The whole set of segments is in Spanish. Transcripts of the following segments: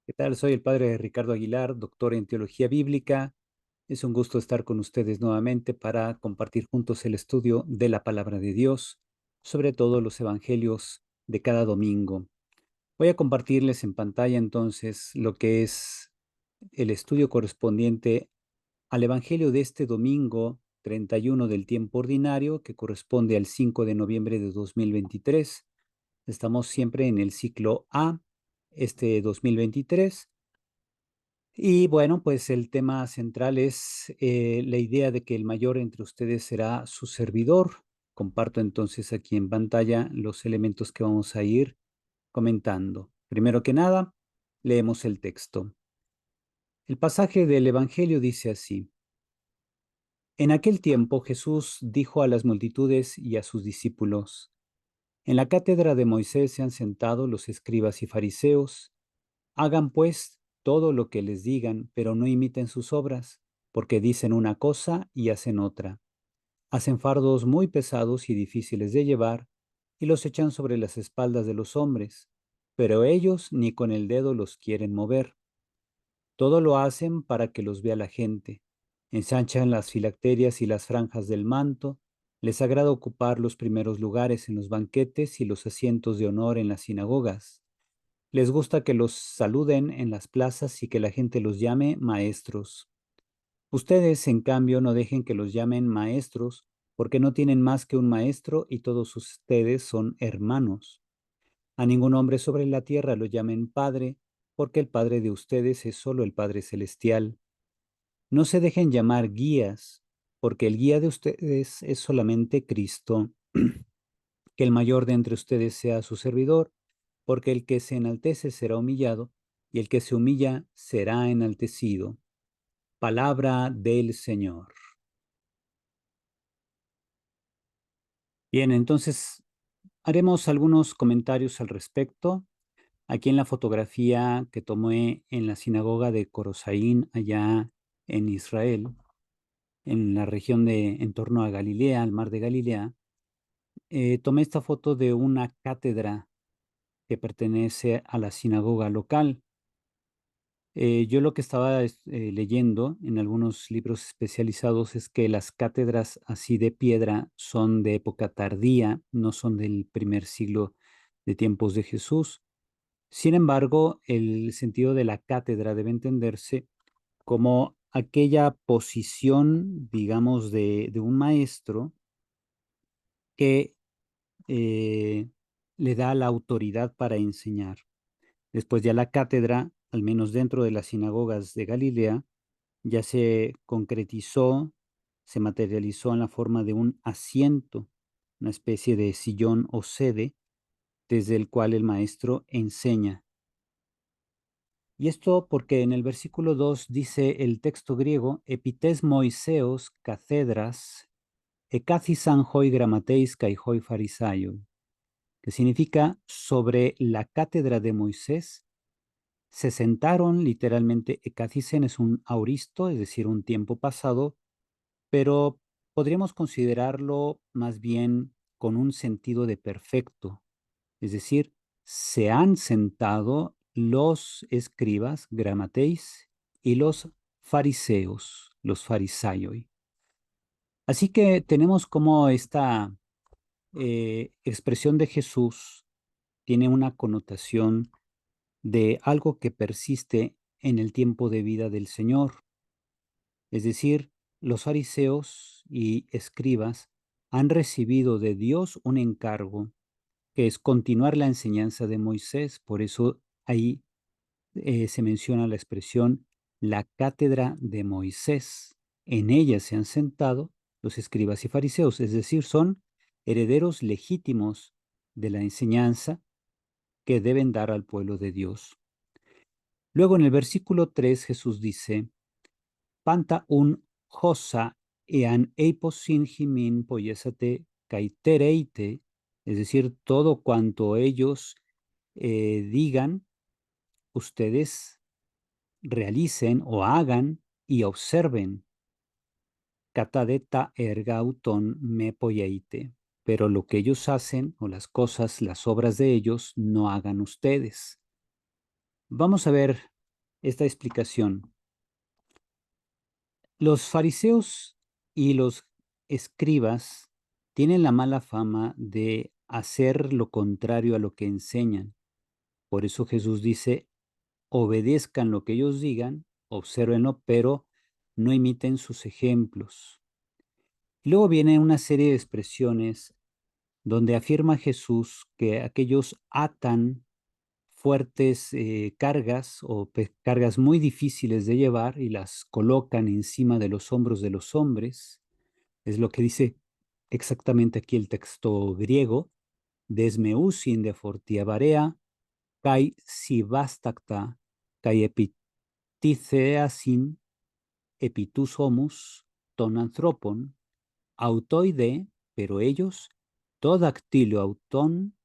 ¿Qué tal? Soy el padre Ricardo Aguilar, doctor en teología bíblica. Es un gusto estar con ustedes nuevamente para compartir juntos el estudio de la palabra de Dios, sobre todo los evangelios de cada domingo. Voy a compartirles en pantalla entonces lo que es el estudio correspondiente al evangelio de este domingo 31 del tiempo ordinario, que corresponde al 5 de noviembre de 2023. Estamos siempre en el ciclo A, este 2023. Y bueno, pues el tema central es la idea de que el mayor entre ustedes será su servidor. Comparto entonces aquí en pantalla los elementos que vamos a ir comentando. Primero que nada, leemos el texto. El pasaje del Evangelio dice así: En aquel tiempo Jesús dijo a las multitudes y a sus discípulos: En la cátedra de Moisés se han sentado los escribas y fariseos. Hagan pues todo lo que les digan, pero no imiten sus obras, porque dicen una cosa y hacen otra. Hacen fardos muy pesados y difíciles de llevar, y los echan sobre las espaldas de los hombres, pero ellos ni con el dedo los quieren mover. Todo lo hacen para que los vea la gente. Ensanchan las filacterias y las franjas del manto, les agrada ocupar los primeros lugares en los banquetes y los asientos de honor en las sinagogas. Les gusta que los saluden en las plazas y que la gente los llame maestros. Ustedes, en cambio, no dejen que los llamen maestros, porque no tienen más que un maestro y todos ustedes son hermanos. A ningún hombre sobre la tierra lo llamen padre, porque el Padre de ustedes es solo el Padre celestial. No se dejen llamar guías, porque el guía de ustedes es solamente Cristo. Que el mayor de entre ustedes sea su servidor, porque el que se enaltece será humillado, y el que se humilla será enaltecido. Palabra del Señor. Bien, entonces haremos algunos comentarios al respecto. Aquí en la fotografía que tomé en la sinagoga de Corosaín, allá en Israel, en la región de en torno a Galilea, al mar de Galilea, tomé esta foto de una cátedra que pertenece a la sinagoga local. Yo lo que estaba leyendo en algunos libros especializados es que las cátedras así de piedra son de época tardía, no son del primer siglo de tiempos de Jesús. Sin embargo, el sentido de la cátedra debe entenderse como aquella posición, digamos, de un maestro que le da la autoridad para enseñar. Después ya la cátedra, al menos dentro de las sinagogas de Galilea, ya se concretizó, se materializó en la forma de un asiento, una especie de sillón o sede, desde el cual el maestro enseña. Y esto porque en el versículo 2 dice el texto griego, epites moiseos cathedras, ekathison hoi grammateis kai hoi farisaio, que significa sobre la cátedra de Moisés se sentaron literalmente. Ekathisen es un auristo, es decir, un tiempo pasado, pero podríamos considerarlo más bien con un sentido de perfecto, es decir, se han sentado los escribas, gramateis, y los fariseos, los farisaioi. Así que tenemos como esta expresión de Jesús tiene una connotación de algo que persiste en el tiempo de vida del Señor. Es decir, los fariseos y escribas han recibido de Dios un encargo, que es continuar la enseñanza de Moisés. Por eso ahí se menciona la expresión la cátedra de Moisés. En ella se han sentado los escribas y fariseos, es decir, son herederos legítimos de la enseñanza que deben dar al pueblo de Dios. Luego en el versículo 3 Jesús dice, Panta un hosa ean eiposin himin poyesate kaitereite, es decir, todo cuanto ellos digan, ustedes realicen o hagan y observen. Katadeta ergauton me poieite, pero lo que ellos hacen o las cosas, las obras de ellos, no hagan ustedes. Vamos a ver esta explicación. Los fariseos y los escribas tienen la mala fama de hacer lo contrario a lo que enseñan. Por eso Jesús dice, obedezcan lo que ellos digan, obsérvenlo, pero no imiten sus ejemplos. Y luego viene una serie de expresiones donde afirma Jesús que aquellos atan fuertes cargas o cargas muy difíciles de llevar y las colocan encima de los hombros de los hombres. Es lo que dice exactamente aquí el texto griego. Desmeusin de fortia barea, kai sibastacta, kai epititheasin, epitus homus, ton anthropon, autoide, pero ellos, todactilo auton,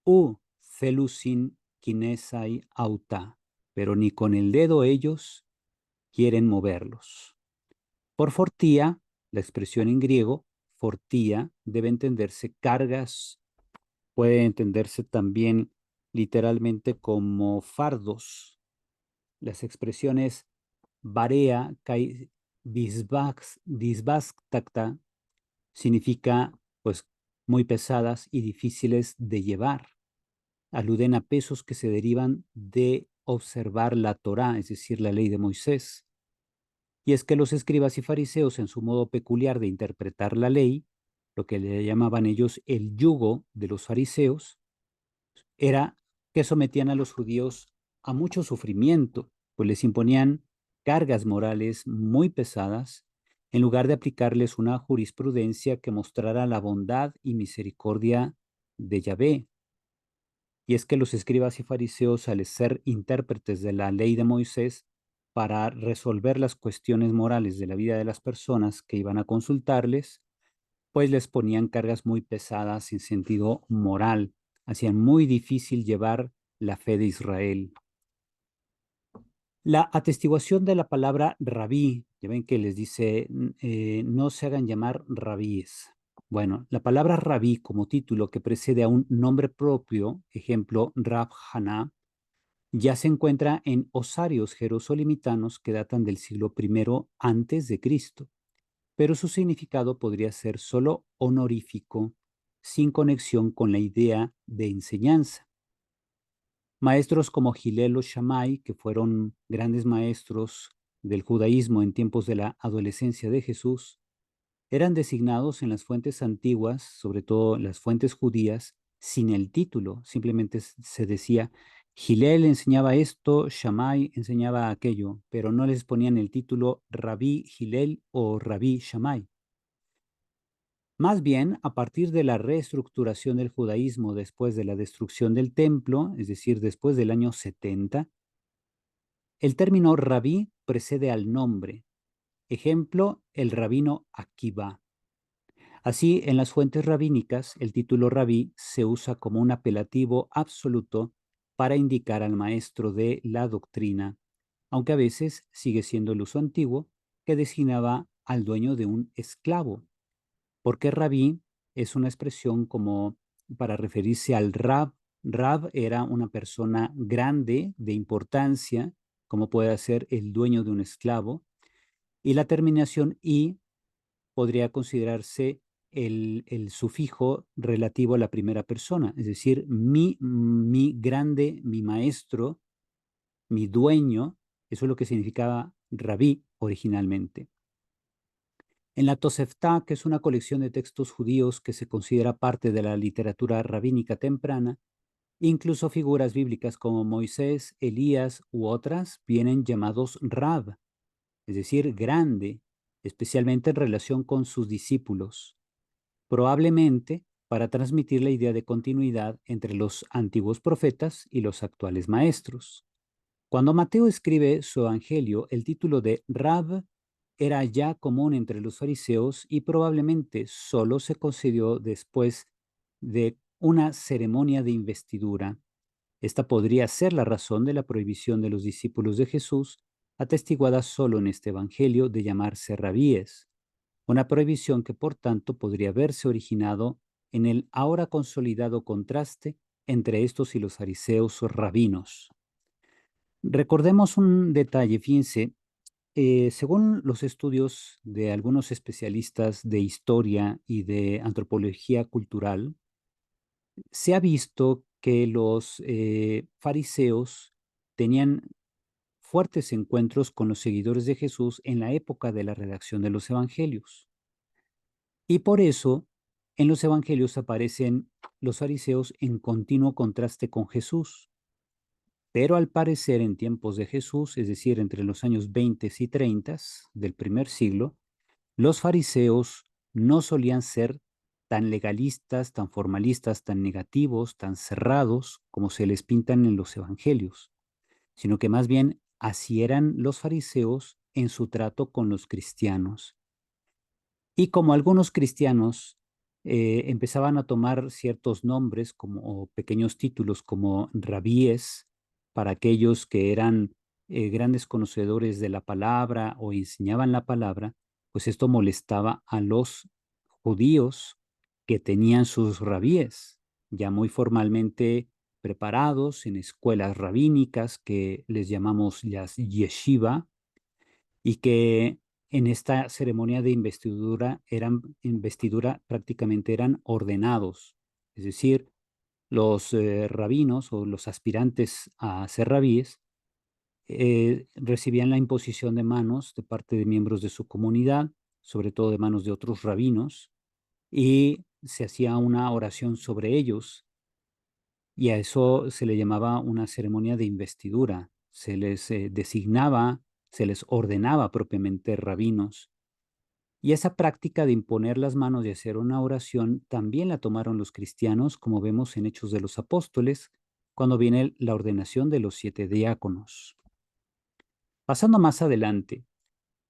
u celusin kinesai auta, pero ni con el dedo ellos quieren moverlos. Por fortía, la expresión en griego, fortía, debe entenderse cargas, puede entenderse también literalmente como fardos. Las expresiones barea kai disbastacta significa pues muy pesadas y difíciles de llevar. Aluden a pesos que se derivan de observar la Torá, es decir, la ley de Moisés. Y es que los escribas y fariseos, en su modo peculiar de interpretar la ley, lo que le llamaban ellos el yugo de los fariseos, era que sometían a los judíos a mucho sufrimiento, pues les imponían cargas morales muy pesadas, en lugar de aplicarles una jurisprudencia que mostrara la bondad y misericordia de Yahvé. Y es que los escribas y fariseos, al ser intérpretes de la ley de Moisés, para resolver las cuestiones morales de la vida de las personas que iban a consultarles, pues les ponían cargas muy pesadas en sentido moral, hacían muy difícil llevar la fe de Israel. La atestiguación de la palabra rabí, ya ven que les dice, no se hagan llamar rabíes. Bueno, la palabra rabí como título que precede a un nombre propio, ejemplo, Rab Haná, ya se encuentra en osarios jerosolimitanos que datan del siglo I antes de Cristo, pero su significado podría ser solo honorífico, sin conexión con la idea de enseñanza. Maestros como Hillel o Shammai, que fueron grandes maestros del judaísmo en tiempos de la adolescencia de Jesús, eran designados en las fuentes antiguas, sobre todo las fuentes judías, sin el título. Simplemente se decía, Hillel enseñaba esto, Shammai enseñaba aquello, pero no les ponían el título Rabí Hillel o Rabí Shammai. Más bien, a partir de la reestructuración del judaísmo después de la destrucción del templo, es decir, después del año 70, el término rabí precede al nombre. Ejemplo, el rabino Akiva. Así, en las fuentes rabínicas, el título rabí se usa como un apelativo absoluto para indicar al maestro de la doctrina, aunque a veces sigue siendo el uso antiguo que designaba al dueño de un esclavo, porque rabí es una expresión como para referirse al rab. Rab era una persona grande, de importancia, como puede ser el dueño de un esclavo, y la terminación i podría considerarse el sufijo relativo a la primera persona, es decir, mi grande, mi maestro, mi dueño, eso es lo que significaba rabí originalmente. En la Tosefta, que es una colección de textos judíos que se considera parte de la literatura rabínica temprana, incluso figuras bíblicas como Moisés, Elías u otras vienen llamados Rab, es decir, grande, especialmente en relación con sus discípulos, probablemente para transmitir la idea de continuidad entre los antiguos profetas y los actuales maestros. Cuando Mateo escribe su evangelio, el título de Rab era ya común entre los fariseos y probablemente solo se concedió después de una ceremonia de investidura. Esta podría ser la razón de la prohibición de los discípulos de Jesús, atestiguada solo en este evangelio de llamarse rabíes, una prohibición que por tanto podría haberse originado en el ahora consolidado contraste entre estos y los fariseos o rabinos. Recordemos un detalle, fíjense, según los estudios de algunos especialistas de historia y de antropología cultural, se ha visto que los fariseos tenían fuertes encuentros con los seguidores de Jesús en la época de la redacción de los evangelios. Y por eso en los evangelios aparecen los fariseos en continuo contraste con Jesús. Pero al parecer en tiempos de Jesús, es decir, entre los años 20 y 30 del primer siglo, los fariseos no solían ser tan legalistas, tan formalistas, tan negativos, tan cerrados como se les pintan en los evangelios, sino que más bien así eran los fariseos en su trato con los cristianos. Y como algunos cristianos empezaban a tomar ciertos nombres como, o pequeños títulos como rabíes para aquellos que eran grandes conocedores de la palabra o enseñaban la palabra, pues esto molestaba a los judíos que tenían sus rabíes ya muy formalmente preparados en escuelas rabínicas que les llamamos las yeshiva, y que en esta ceremonia de investidura prácticamente eran ordenados, es decir, los rabinos o los aspirantes a ser rabíes recibían la imposición de manos de parte de miembros de su comunidad, sobre todo de manos de otros rabinos, y se hacía una oración sobre ellos, y a eso se le llamaba una ceremonia de investidura. Se les designaba, se les ordenaba propiamente rabinos. Y esa práctica de imponer las manos y hacer una oración también la tomaron los cristianos, como vemos en Hechos de los Apóstoles, cuando viene la ordenación de los 7 diáconos. Pasando más adelante,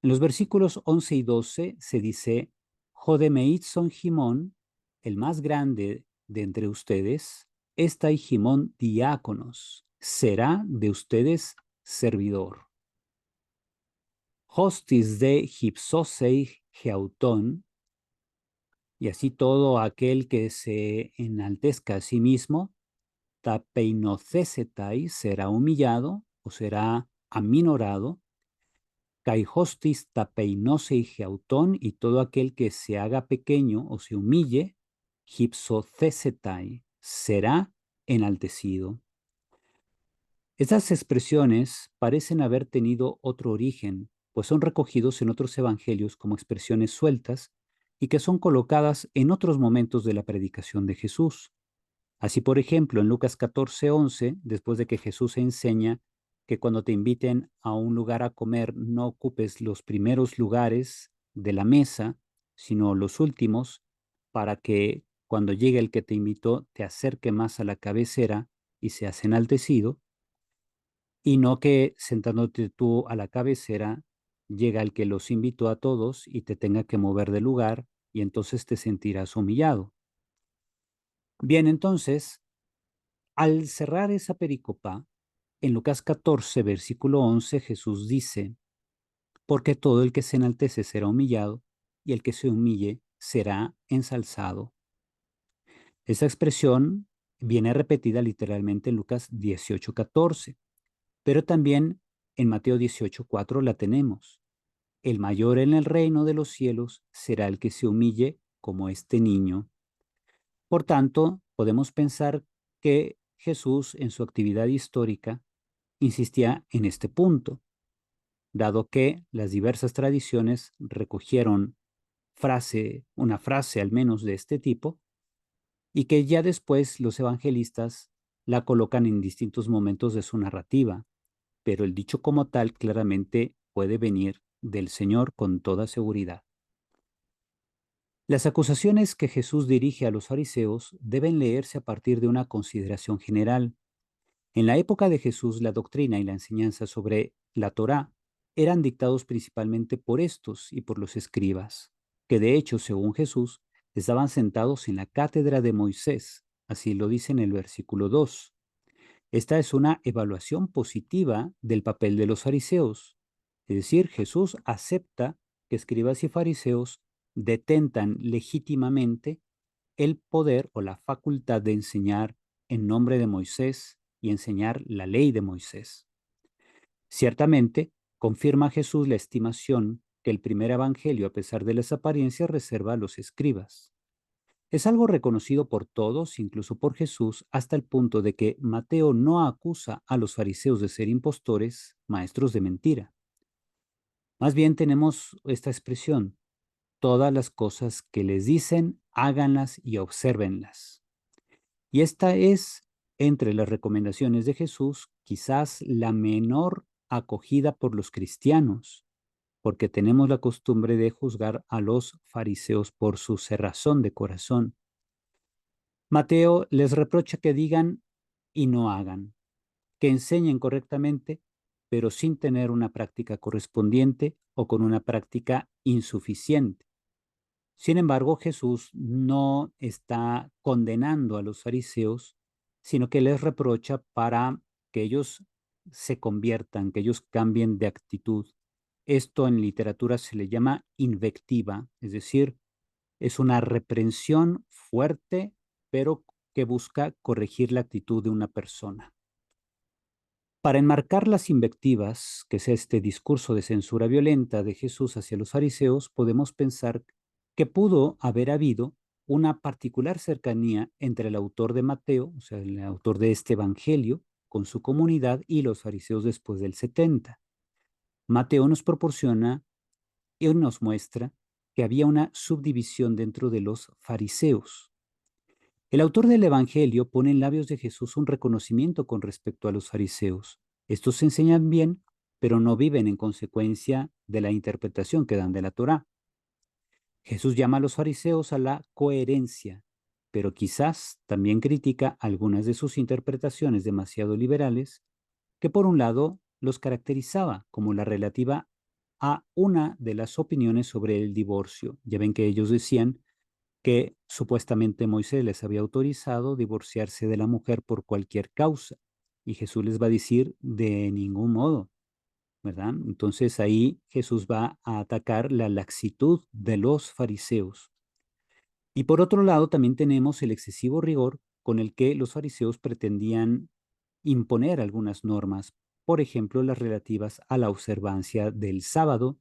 en los versículos 11 y 12 se dice, Jodemeitzon Jimón, el más grande de entre ustedes, esta y Jimón diáconos, será de ustedes servidor. Hostis de Gipsosei Geautón, y así todo aquel que se enaltezca a sí mismo, tapeinocesetai, será humillado o será aminorado, caihostis tapeinosei geautón, y todo aquel que se haga pequeño o se humille, gipsocesetai, será enaltecido. Estas expresiones parecen haber tenido otro origen, pues son recogidos en otros evangelios como expresiones sueltas y que son colocadas en otros momentos de la predicación de Jesús. Así, por ejemplo, en Lucas 14:11, después de que Jesús enseña que cuando te inviten a un lugar a comer, no ocupes los primeros lugares de la mesa, sino los últimos, para que cuando llegue el que te invitó, te acerque más a la cabecera y seas enaltecido, y no que sentándote tú a la cabecera, llega el que los invitó a todos y te tenga que mover de lugar, y entonces te sentirás humillado. Bien, entonces, al cerrar esa pericopa, en Lucas 14, versículo 11, Jesús dice, porque todo el que se enaltece será humillado, y el que se humille será ensalzado. Esa expresión viene repetida literalmente en Lucas 18:14, pero también en Mateo 18:4 la tenemos. El mayor en el reino de los cielos será el que se humille como este niño. Por tanto, podemos pensar que Jesús en su actividad histórica insistía en este punto, dado que las diversas tradiciones recogieron una frase al menos de este tipo, y que ya después los evangelistas la colocan en distintos momentos de su narrativa, pero el dicho como tal claramente puede venir del Señor con toda seguridad. Las acusaciones que Jesús dirige a los fariseos deben leerse a partir de una consideración general. En la época de Jesús, la doctrina y la enseñanza sobre la Torá eran dictados principalmente por estos y por los escribas, que de hecho, según Jesús, estaban sentados en la cátedra de Moisés, así lo dice en el versículo 2. Esta es una evaluación positiva del papel de los fariseos. Es decir, Jesús acepta que escribas y fariseos detentan legítimamente el poder o la facultad de enseñar en nombre de Moisés y enseñar la ley de Moisés. Ciertamente, confirma Jesús la estimación que el primer evangelio, a pesar de las apariencias, reserva a los escribas. Es algo reconocido por todos, incluso por Jesús, hasta el punto de que Mateo no acusa a los fariseos de ser impostores, maestros de mentira. Más bien tenemos esta expresión: todas las cosas que les dicen, háganlas y obsérvenlas. Y esta es, entre las recomendaciones de Jesús, quizás la menor acogida por los cristianos, porque tenemos la costumbre de juzgar a los fariseos por su cerrazón de corazón. Mateo les reprocha que digan y no hagan, que enseñen correctamente, pero sin tener una práctica correspondiente o con una práctica insuficiente. Sin embargo, Jesús no está condenando a los fariseos, sino que les reprocha para que ellos se conviertan, que ellos cambien de actitud. Esto en literatura se le llama invectiva, es decir, es una reprensión fuerte, pero que busca corregir la actitud de una persona. Para enmarcar las invectivas, que es este discurso de censura violenta de Jesús hacia los fariseos, podemos pensar que pudo haber habido una particular cercanía entre el autor de Mateo, o sea, el autor de este evangelio, con su comunidad y los fariseos después del 70. Mateo nos proporciona y nos muestra que había una subdivisión dentro de los fariseos. El autor del Evangelio pone en labios de Jesús un reconocimiento con respecto a los fariseos. Estos enseñan bien, pero no viven en consecuencia de la interpretación que dan de la Torá. Jesús llama a los fariseos a la coherencia, pero quizás también critica algunas de sus interpretaciones demasiado liberales, que por un lado los caracterizaba como la relativa a una de las opiniones sobre el divorcio. Ya ven que ellos decían que supuestamente Moisés les había autorizado divorciarse de la mujer por cualquier causa. Y Jesús les va a decir de ningún modo, ¿verdad? Entonces ahí Jesús va a atacar la laxitud de los fariseos. Y por otro lado también tenemos el excesivo rigor con el que los fariseos pretendían imponer algunas normas, por ejemplo, las relativas a la observancia del sábado,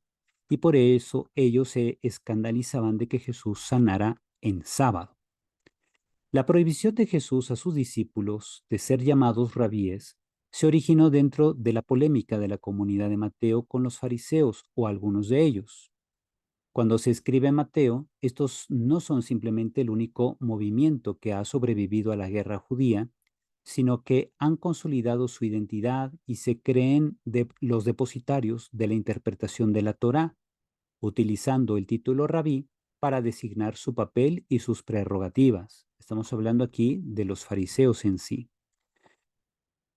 y por eso ellos se escandalizaban de que Jesús sanara en sábado. La prohibición de Jesús a sus discípulos de ser llamados rabíes se originó dentro de la polémica de la comunidad de Mateo con los fariseos o algunos de ellos. Cuando se escribe Mateo, estos no son simplemente el único movimiento que ha sobrevivido a la guerra judía, sino que han consolidado su identidad y se creen los depositarios de la interpretación de la Torá, utilizando el título rabí para designar su papel y sus prerrogativas. Estamos hablando aquí de los fariseos en sí.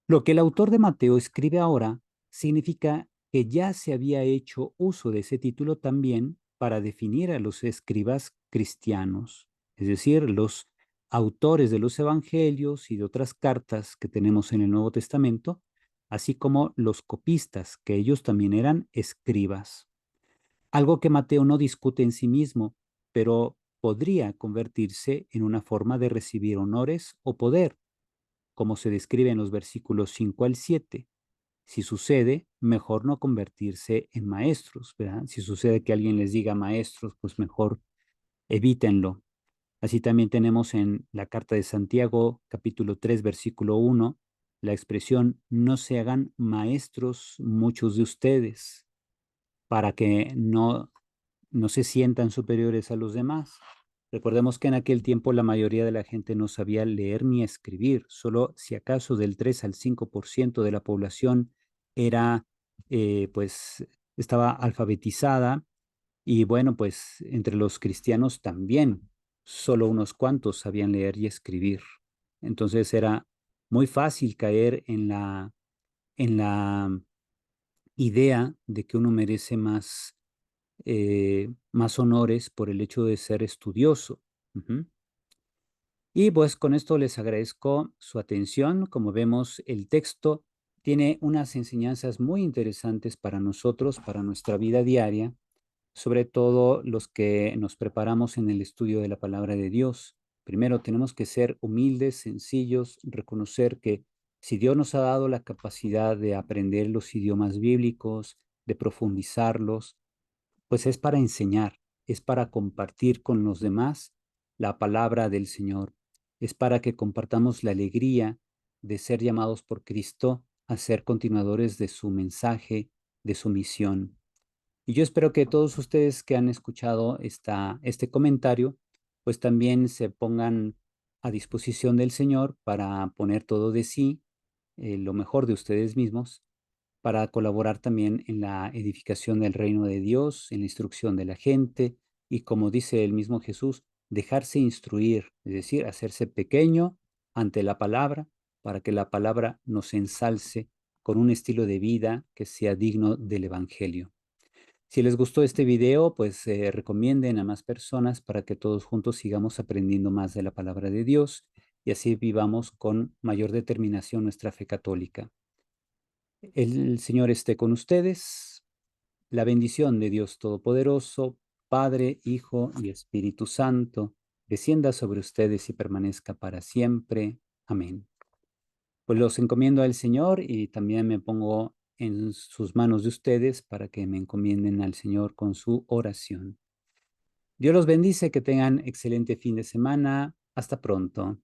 Lo que el autor de Mateo escribe ahora significa que ya se había hecho uso de ese título también para definir a los escribas cristianos, es decir, los autores de los evangelios y de otras cartas que tenemos en el Nuevo Testamento, así como los copistas, que ellos también eran escribas. Algo que Mateo no discute en sí mismo, pero podría convertirse en una forma de recibir honores o poder, como se describe en los versículos 5 al 7. Si sucede, mejor no convertirse en maestros, ¿verdad? Si sucede que alguien les diga maestros, pues mejor evítenlo. Así también tenemos en la carta de Santiago, capítulo 3, versículo 1, la expresión: no se hagan maestros muchos de ustedes, para que no se sientan superiores a los demás. Recordemos que en aquel tiempo la mayoría de la gente no sabía leer ni escribir, solo si acaso del 3 al 5% de la población era, pues, estaba alfabetizada, y bueno, pues entre los cristianos también, solo unos cuantos sabían leer y escribir. Entonces era muy fácil caer en la idea de que uno merece más honores por el hecho de ser estudioso. Ujú. Y pues con esto les agradezco su atención. Como vemos, el texto tiene unas enseñanzas muy interesantes para nosotros, para nuestra vida diaria, sobre todo los que nos preparamos en el estudio de la palabra de Dios. Primero tenemos que ser humildes, sencillos, reconocer que Si Dios nos ha dado la capacidad de aprender los idiomas bíblicos, de profundizarlos, pues es para enseñar, es para compartir con los demás la palabra del Señor, es para que compartamos la alegría de ser llamados por Cristo a ser continuadores de su mensaje, de su misión. Y yo espero que todos ustedes que han escuchado este comentario, pues también se pongan a disposición del Señor para poner todo de sí, lo mejor de ustedes mismos, para colaborar también en la edificación del reino de Dios, en la instrucción de la gente y, como dice el mismo Jesús, dejarse instruir, es decir, hacerse pequeño ante la palabra para que la palabra nos ensalce con un estilo de vida que sea digno del Evangelio. Si les gustó este video, pues recomienden a más personas para que todos juntos sigamos aprendiendo más de la palabra de Dios y así vivamos con mayor determinación nuestra fe católica. El Señor esté con ustedes. La bendición de Dios Todopoderoso, Padre, Hijo y Espíritu Santo, descienda sobre ustedes y permanezca para siempre. Amén. Pues los encomiendo al Señor y también me pongo en sus manos de ustedes para que me encomienden al Señor con su oración. Dios los bendice, que tengan excelente fin de semana. Hasta pronto.